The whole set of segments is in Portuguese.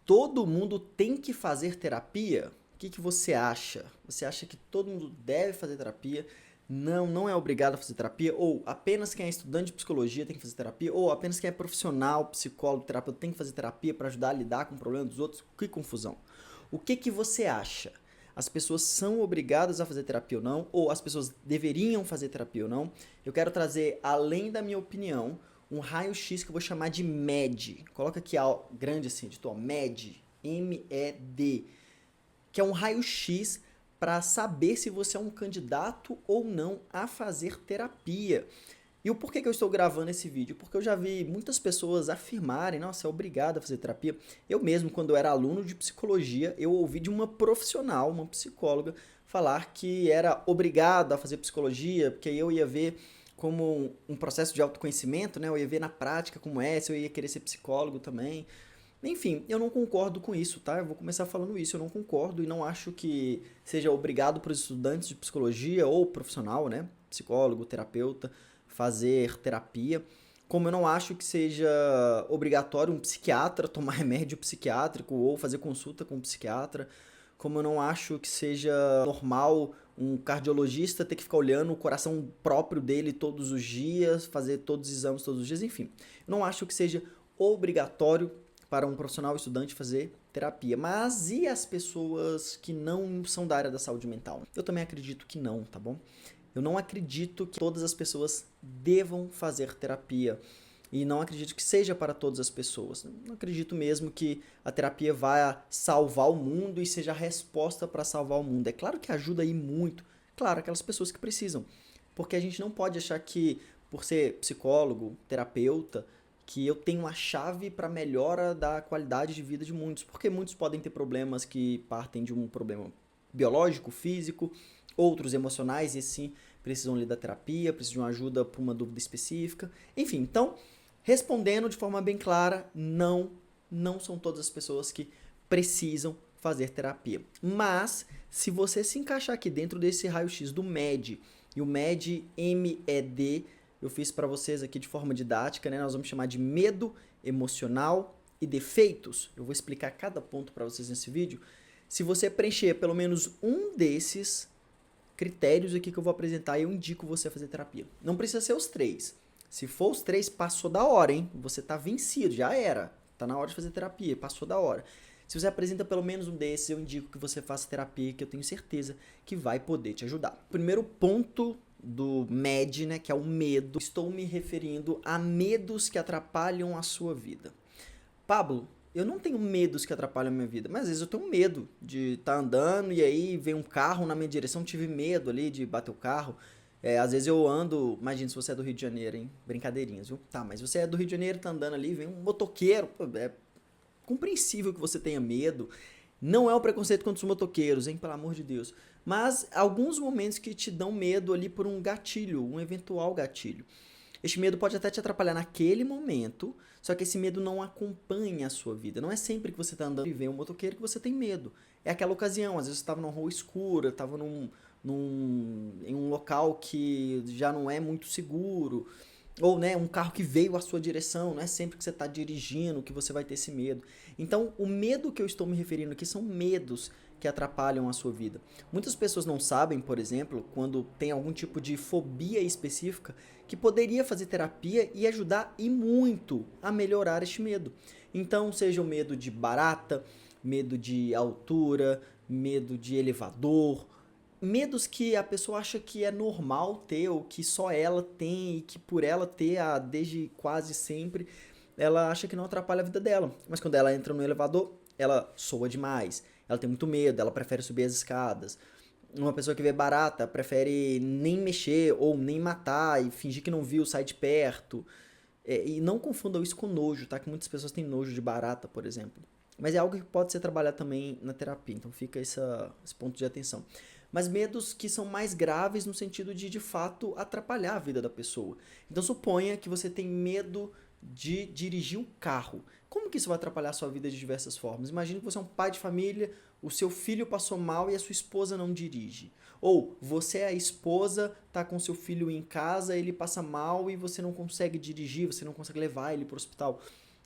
todo mundo tem que fazer terapia? O que você acha? Você acha que todo mundo deve fazer terapia? Não, não é obrigado a fazer terapia? Ou apenas quem é estudante de psicologia tem que fazer terapia? Ou apenas quem é profissional, psicólogo, terapeuta tem que fazer terapia para ajudar a lidar com o problema dos outros? Que confusão. O que você acha? As pessoas são obrigadas a fazer terapia ou não? Ou as pessoas deveriam fazer terapia ou não? Eu quero trazer, além da minha opinião, um raio-x que eu vou chamar de MED. Coloca aqui grande assim, editor, MED, M-E-D, que é um raio-x para saber se você é um candidato ou não a fazer terapia. E o porquê que eu estou gravando esse vídeo? Porque eu já vi muitas pessoas afirmarem, nossa, é obrigado a fazer terapia. Eu mesmo, quando eu era aluno de psicologia, eu ouvi de uma profissional, uma psicóloga, falar que era obrigado a fazer psicologia, porque aí eu ia ver como um processo de autoconhecimento, né? Eu ia ver na prática como é, se eu ia querer ser psicólogo também. Enfim, eu não concordo com isso, tá? Eu vou começar falando isso, eu não concordo e não acho que seja obrigado para os estudantes de psicologia ou profissional, né? Psicólogo, terapeuta, fazer terapia. Como eu não acho que seja obrigatório um psiquiatra tomar remédio psiquiátrico ou fazer consulta com um psiquiatra. Como eu não acho que seja normal um cardiologista ter que ficar olhando o coração próprio dele todos os dias, fazer todos os exames todos os dias, enfim. Eu não acho que seja obrigatório para um profissional estudante fazer terapia. Mas e as pessoas que não são da área da saúde mental? Eu também acredito que não, tá bom? Eu não acredito que todas as pessoas devam fazer terapia. E não acredito que seja para todas as pessoas. Não acredito mesmo que a terapia vá salvar o mundo e seja a resposta para salvar o mundo. É claro que ajuda aí muito, claro, aquelas pessoas que precisam. Porque a gente não pode achar que, por ser psicólogo, terapeuta, que eu tenho a chave para melhora da qualidade de vida de muitos. Porque muitos podem ter problemas que partem de um problema biológico, físico, outros emocionais, e sim precisam ali da terapia, precisam de uma ajuda para uma dúvida específica. Enfim, então, respondendo de forma bem clara, não são todas as pessoas que precisam fazer terapia. Mas, se você se encaixar aqui dentro desse raio-x do MED, e o MED MED, eu fiz para vocês aqui de forma didática, né? Nós vamos chamar de medo emocional e defeitos. Eu vou explicar cada ponto para vocês nesse vídeo. Se você preencher pelo menos um desses critérios aqui que eu vou apresentar, eu indico você a fazer terapia. Não precisa ser os três. Se for os três, passou da hora, hein? Você tá vencido, já era. Tá na hora de fazer terapia, passou da hora. Se você apresenta pelo menos um desses, eu indico que você faça terapia, que eu tenho certeza que vai poder te ajudar. Primeiro ponto do MED, né, que é o medo. Estou me referindo a medos que atrapalham a sua vida. Pablo, eu não tenho medos que atrapalham a minha vida, mas às vezes eu tenho medo de estar andando e aí vem um carro na minha direção, tive medo ali de bater o carro. Às vezes eu ando, imagina se você é do Rio de Janeiro, hein? Brincadeirinhas, viu? Tá, mas você é do Rio de Janeiro, tá andando ali, vem um motoqueiro, pô, é compreensível que você tenha medo. Não é um preconceito contra os motoqueiros, hein? Pelo amor de Deus. Mas alguns momentos que te dão medo ali por um gatilho, um eventual gatilho. Este medo pode até te atrapalhar naquele momento, só que esse medo não acompanha a sua vida. Não é sempre que você está andando e vê um motoqueiro que você tem medo. É aquela ocasião, às vezes você estava numa rua escura, estava em um local que já não é muito seguro, ou né, um carro que veio à sua direção, não é sempre que você está dirigindo que você vai ter esse medo. Então, o medo que eu estou me referindo aqui são medos que atrapalham a sua vida. Muitas pessoas não sabem, por exemplo, quando tem algum tipo de fobia específica, que poderia fazer terapia e ajudar e muito a melhorar este medo. Então, seja o medo de barata, medo de altura, medo de elevador, medos que a pessoa acha que é normal ter ou que só ela tem e que por ela ter desde quase sempre, ela acha que não atrapalha a vida dela. Mas quando ela entra no elevador, ela soa demais, ela tem muito medo, ela prefere subir as escadas. Uma pessoa que vê barata prefere nem mexer ou nem matar e fingir que não viu, sai de perto. E não confundam isso com nojo, tá? Que muitas pessoas têm nojo de barata, por exemplo. Mas é algo que pode ser trabalhado também na terapia, então fica esse ponto de atenção. Mas medos que são mais graves no sentido de fato, atrapalhar a vida da pessoa. Então suponha que você tem medo de dirigir um carro. Como que isso vai atrapalhar a sua vida de diversas formas? Imagine que você é um pai de família, o seu filho passou mal e a sua esposa não dirige. Ou você é a esposa, tá com seu filho em casa, ele passa mal e você não consegue dirigir, você não consegue levar ele para o hospital.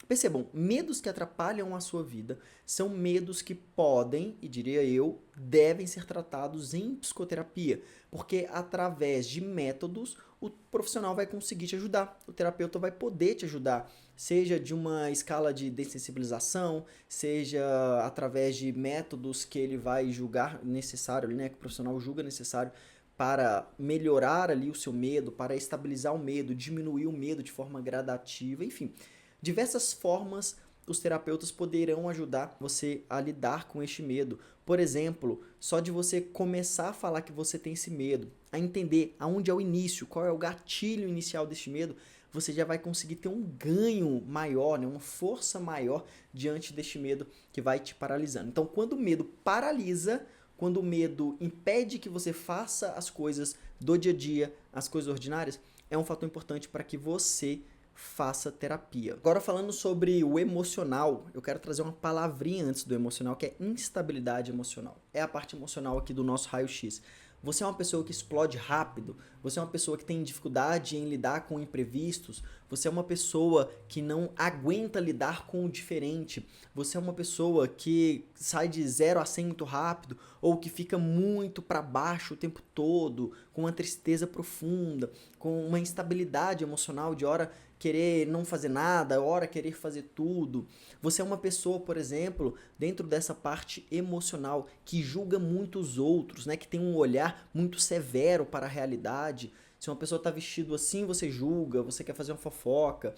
Percebam, medos que atrapalham a sua vida são medos que podem, e diria eu, devem ser tratados em psicoterapia, porque através de métodos o profissional vai conseguir te ajudar, o terapeuta vai poder te ajudar, seja de uma escala de dessensibilização, seja através de métodos que ele vai julgar necessário, né, que o profissional julga necessário para melhorar ali o seu medo, para estabilizar o medo, diminuir o medo de forma gradativa, enfim. Diversas formas os terapeutas poderão ajudar você a lidar com este medo. Por exemplo, só de você começar a falar que você tem esse medo, a entender aonde é o início, qual é o gatilho inicial deste medo, você já vai conseguir ter um ganho maior, né, uma força maior diante deste medo que vai te paralisando. Então, quando o medo paralisa, quando o medo impede que você faça as coisas do dia a dia, as coisas ordinárias, é um fator importante para que você faça terapia. Agora falando sobre o emocional, eu quero trazer uma palavrinha antes do emocional, que é instabilidade emocional. É a parte emocional aqui do nosso raio-x. Você é uma pessoa que explode rápido, você é uma pessoa que tem dificuldade em lidar com imprevistos, você é uma pessoa que não aguenta lidar com o diferente, você é uma pessoa que sai de 0 a 100 muito rápido, ou que fica muito para baixo o tempo todo, com uma tristeza profunda, com uma instabilidade emocional de hora querer não fazer nada, hora querer fazer tudo. Você é uma pessoa, por exemplo, dentro dessa parte emocional, que julga muito os outros, né? Que tem um olhar muito severo para a realidade. Se uma pessoa está vestido assim, você julga, você quer fazer uma fofoca.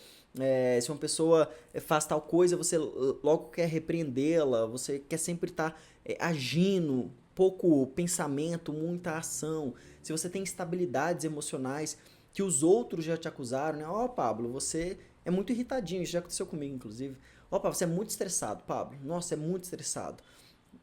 Se uma pessoa faz tal coisa, você logo quer repreendê-la, você quer sempre estar agindo, pouco pensamento, muita ação. Se você tem instabilidades emocionais que os outros já te acusaram, né? Ó, Pablo, você é muito irritadinho, isso já aconteceu comigo, inclusive. Ó, Pablo, você é muito estressado, Pablo. Nossa, é muito estressado.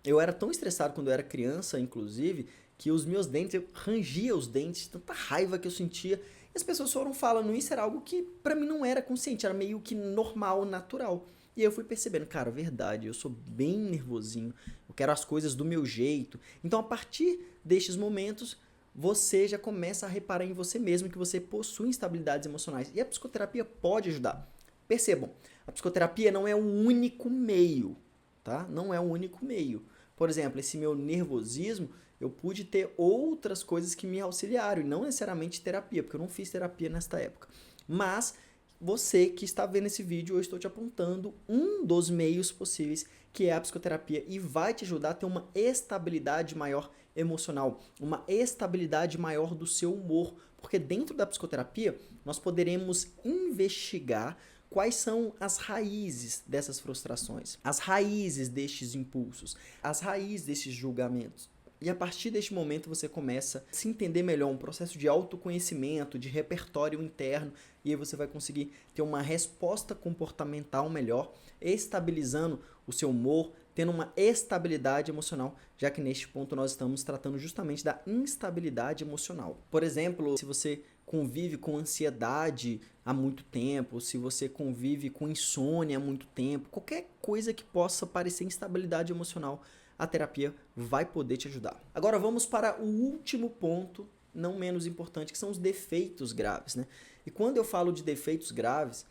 Eu era tão estressado quando eu era criança, inclusive, que os meus dentes, eu rangia os dentes, tanta raiva que eu sentia. E as pessoas foram falando isso, era algo que pra mim não era consciente, era meio que normal, natural. E aí eu fui percebendo, cara, verdade, eu sou bem nervosinho, eu quero as coisas do meu jeito. Então, a partir destes momentos, você já começa a reparar em você mesmo que você possui instabilidades emocionais. E a psicoterapia pode ajudar. Percebam, a psicoterapia não é o único meio, tá? Não é o único meio. Por exemplo, esse meu nervosismo, eu pude ter outras coisas que me auxiliaram, e não necessariamente terapia, porque eu não fiz terapia nesta época. Mas você que está vendo esse vídeo, eu estou te apontando um dos meios possíveis, que é a psicoterapia, e vai te ajudar a ter uma estabilidade maior emocional, uma estabilidade maior do seu humor, porque dentro da psicoterapia nós poderemos investigar quais são as raízes dessas frustrações, as raízes destes impulsos, as raízes destes julgamentos. E a partir deste momento você começa a se entender melhor, um processo de autoconhecimento, de repertório interno, e aí você vai conseguir ter uma resposta comportamental melhor, estabilizando o seu humor, tendo uma estabilidade emocional, já que neste ponto nós estamos tratando justamente da instabilidade emocional. Por exemplo, se você convive com ansiedade há muito tempo, se você convive com insônia há muito tempo, qualquer coisa que possa parecer instabilidade emocional, a terapia vai poder te ajudar. Agora vamos para o último ponto, não menos importante, que são os defeitos graves, né? E quando eu falo de defeitos graves,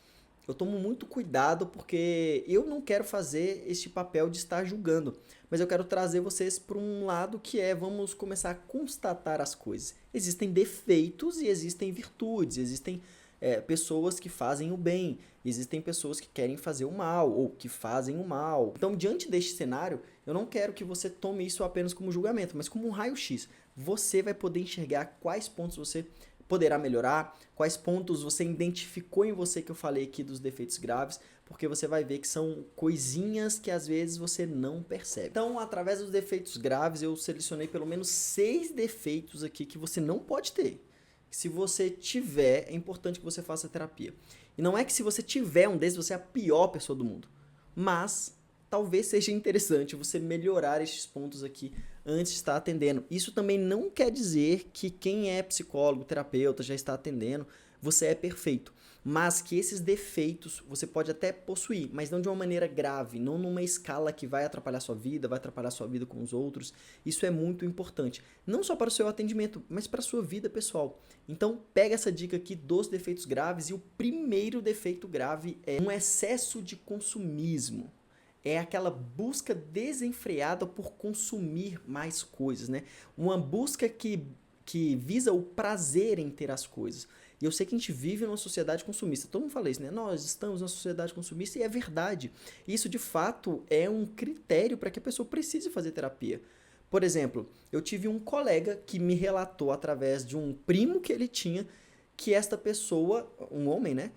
eu tomo muito cuidado porque eu não quero fazer este papel de estar julgando, mas eu quero trazer vocês para um lado que é, vamos começar a constatar as coisas. Existem defeitos e existem virtudes, existem pessoas que fazem o bem, existem pessoas que querem fazer o mal ou que fazem o mal. Então, diante deste cenário, eu não quero que você tome isso apenas como julgamento, mas como um raio-x. Você vai poder enxergar quais pontos você poderá melhorar, quais pontos você identificou em você que eu falei aqui dos defeitos graves, porque você vai ver que são coisinhas que às vezes você não percebe. Então, através dos defeitos graves, eu selecionei pelo menos 6 defeitos aqui que você não pode ter. Se você tiver, é importante que você faça terapia. E não é que se você tiver um desses, você é a pior pessoa do mundo. Mas talvez seja interessante você melhorar estes pontos aqui antes de estar atendendo. Isso também não quer dizer que quem é psicólogo, terapeuta, já está atendendo, você é perfeito. mas que esses defeitos você pode até possuir, mas não de uma maneira grave, não numa escala que vai atrapalhar sua vida, vai atrapalhar sua vida com os outros. Isso é muito importante, não só para o seu atendimento, mas para a sua vida pessoal. Então, pega essa dica aqui dos defeitos graves, e o primeiro defeito grave é um excesso de consumismo. É aquela busca desenfreada por consumir mais coisas, né? Uma busca que visa o prazer em ter as coisas. E eu sei que a gente vive numa sociedade consumista. Todo mundo fala isso, né? Nós estamos numa sociedade consumista, e é verdade. Isso, de fato, é um critério para que a pessoa precise fazer terapia. Por exemplo, eu tive um colega que me relatou através de um primo que ele tinha que esta pessoa, um homem, né?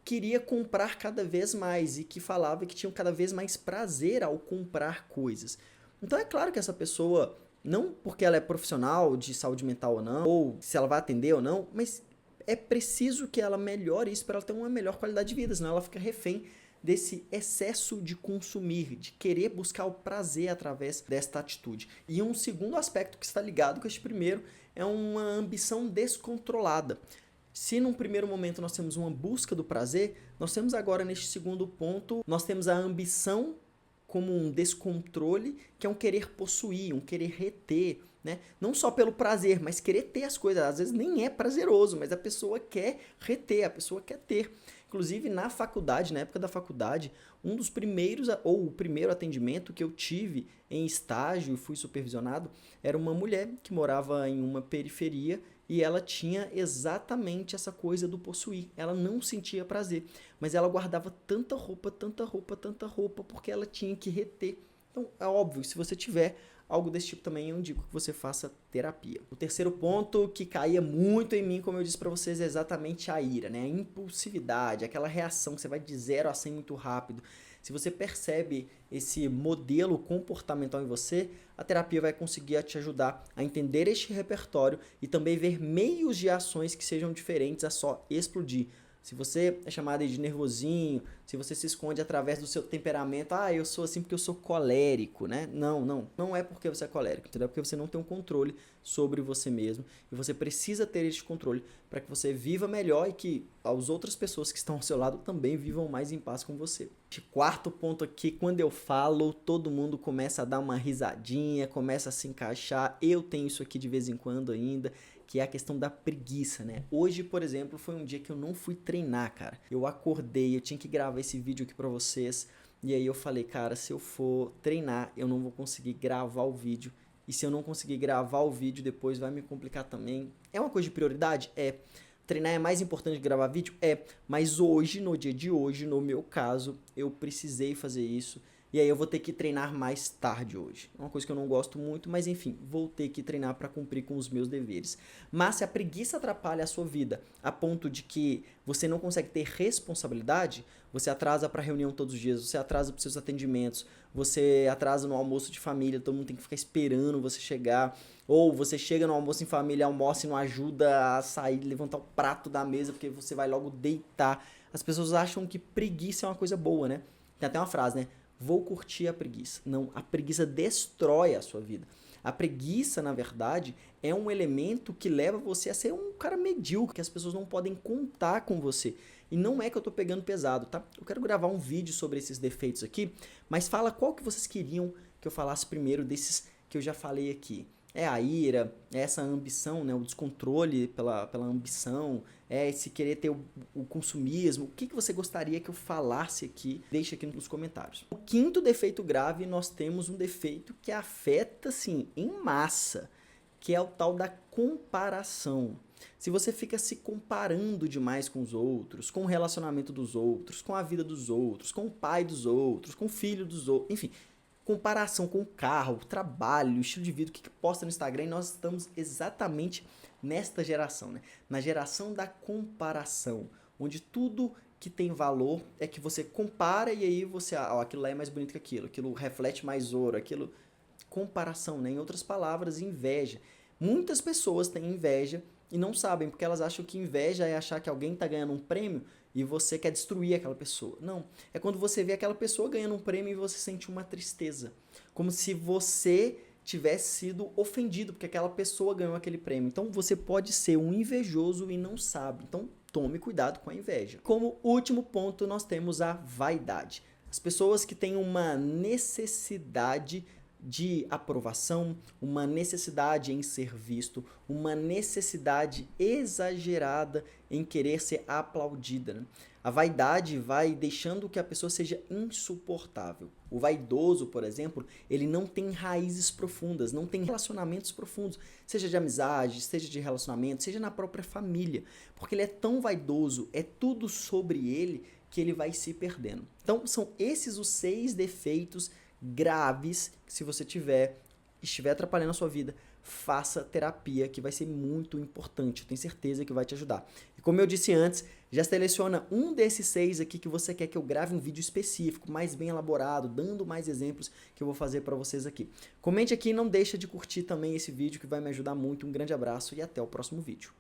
Queria comprar cada vez mais e que falava que tinha cada vez mais prazer ao comprar coisas. Então é claro que essa pessoa, não porque ela é profissional de saúde mental ou não, ou se ela vai atender ou não, mas é preciso que ela melhore isso para ela ter uma melhor qualidade de vida, senão ela fica refém desse excesso de consumir, de querer buscar o prazer através desta atitude. E um segundo aspecto que está ligado com este primeiro é uma ambição descontrolada. Se num primeiro momento nós temos uma busca do prazer, nós temos agora neste segundo ponto, nós temos a ambição como um descontrole, que é um querer possuir, um querer reter, né? Não só pelo prazer, mas querer ter as coisas. Às vezes nem é prazeroso, mas a pessoa quer reter, a pessoa quer ter. Inclusive na faculdade, na época da faculdade, um dos primeiros, ou o primeiro atendimento que eu tive em estágio e fui supervisionado, era uma mulher que morava em uma periferia, e ela tinha exatamente essa coisa do possuir. Ela não sentia prazer, mas ela guardava tanta roupa, tanta roupa, tanta roupa, porque ela tinha que reter. Então, é óbvio, se você tiver algo desse tipo também, eu indico que você faça terapia. O terceiro ponto que caía muito em mim, como eu disse para vocês, é exatamente a ira, né? A impulsividade, aquela reação que você vai de 0 a 100 muito rápido. Se você percebe esse modelo comportamental em você, a terapia vai conseguir te ajudar a entender este repertório e também ver meios de ações que sejam diferentes a só explodir. Se você é chamado de nervosinho, se você se esconde através do seu temperamento, eu sou assim porque eu sou colérico, né? Não é porque você é colérico, entendeu? É porque você não tem um controle sobre você mesmo, e você precisa ter este controle para que você viva melhor e que as outras pessoas que estão ao seu lado também vivam mais em paz com você. Quarto ponto aqui, quando eu falo, todo mundo começa a dar uma risadinha, começa a se encaixar. Eu tenho isso aqui de vez em quando ainda, que é a questão da preguiça, né? Hoje, por exemplo, foi um dia que eu não fui treinar, cara. Eu acordei, eu tinha que gravar esse vídeo aqui pra vocês, e aí eu falei, cara, se eu for treinar, eu não vou conseguir gravar o vídeo, e se eu não conseguir gravar o vídeo, depois vai me complicar também. É uma coisa de prioridade? É. Treinar é mais importante que gravar vídeo? É. Mas hoje, no dia de hoje, no meu caso, eu precisei fazer isso. E aí eu vou ter que treinar mais tarde hoje. É uma coisa que eu não gosto muito, mas enfim, vou ter que treinar para cumprir com os meus deveres. Mas se a preguiça atrapalha a sua vida a ponto de que você não consegue ter responsabilidade, você atrasa para reunião todos os dias, você atrasa para os seus atendimentos, você atrasa no almoço de família, todo mundo tem que ficar esperando você chegar, ou você chega no almoço em família, almoça e não ajuda a sair, levantar o prato da mesa porque você vai logo deitar. As pessoas acham que preguiça é uma coisa boa, né? Tem até uma frase, né? Vou curtir a preguiça. Não, a preguiça destrói a sua vida. A preguiça, na verdade, é um elemento que leva você a ser um cara medíocre, que as pessoas não podem contar com você. E não é que eu tô pegando pesado, tá? Eu quero gravar um vídeo sobre esses defeitos aqui, mas fala qual que vocês queriam que eu falasse primeiro desses que eu já falei aqui. É a ira, é essa ambição, né? O descontrole pela ambição, é esse querer ter o consumismo. O que você gostaria que eu falasse aqui? Deixa aqui nos comentários. O quinto defeito grave, nós temos um defeito que afeta, assim, em massa, que é o tal da comparação. Se você fica se comparando demais com os outros, com o relacionamento dos outros, com a vida dos outros, com o pai dos outros, com o filho dos outros, enfim, comparação com o carro, o trabalho, o estilo de vida, o que posta no Instagram, e nós estamos exatamente nesta geração, né? Na geração da comparação, onde tudo que tem valor é que você compara e aí você, aquilo lá é mais bonito que aquilo reflete mais ouro, aquilo... Comparação, né? Em outras palavras, inveja. Muitas pessoas têm inveja e não sabem, porque elas acham que inveja é achar que alguém está ganhando um prêmio e você quer destruir aquela pessoa. Não, é quando você vê aquela pessoa ganhando um prêmio e você sente uma tristeza. Como se você tivesse sido ofendido porque aquela pessoa ganhou aquele prêmio. Então você pode ser um invejoso e não sabe. Então tome cuidado com a inveja. Como último ponto, nós temos a vaidade. As pessoas que têm uma necessidade de aprovação, uma necessidade em ser visto, uma necessidade exagerada em querer ser aplaudida, né? A vaidade vai deixando que a pessoa seja insuportável. O vaidoso, por exemplo, ele não tem raízes profundas, não tem relacionamentos profundos, seja de amizade, seja de relacionamento, seja na própria família, porque ele é tão vaidoso, é tudo sobre ele, que ele vai se perdendo. Então, são esses os 6 defeitos graves que, se você estiver atrapalhando a sua vida, faça terapia, que vai ser muito importante. Eu tenho certeza que vai te ajudar. E como eu disse antes, já seleciona um desses 6 aqui que você quer que eu grave um vídeo específico, mais bem elaborado, dando mais exemplos que eu vou fazer para vocês aqui. Comente aqui e não deixa de curtir também esse vídeo, que vai me ajudar muito. Um grande abraço e até o próximo vídeo.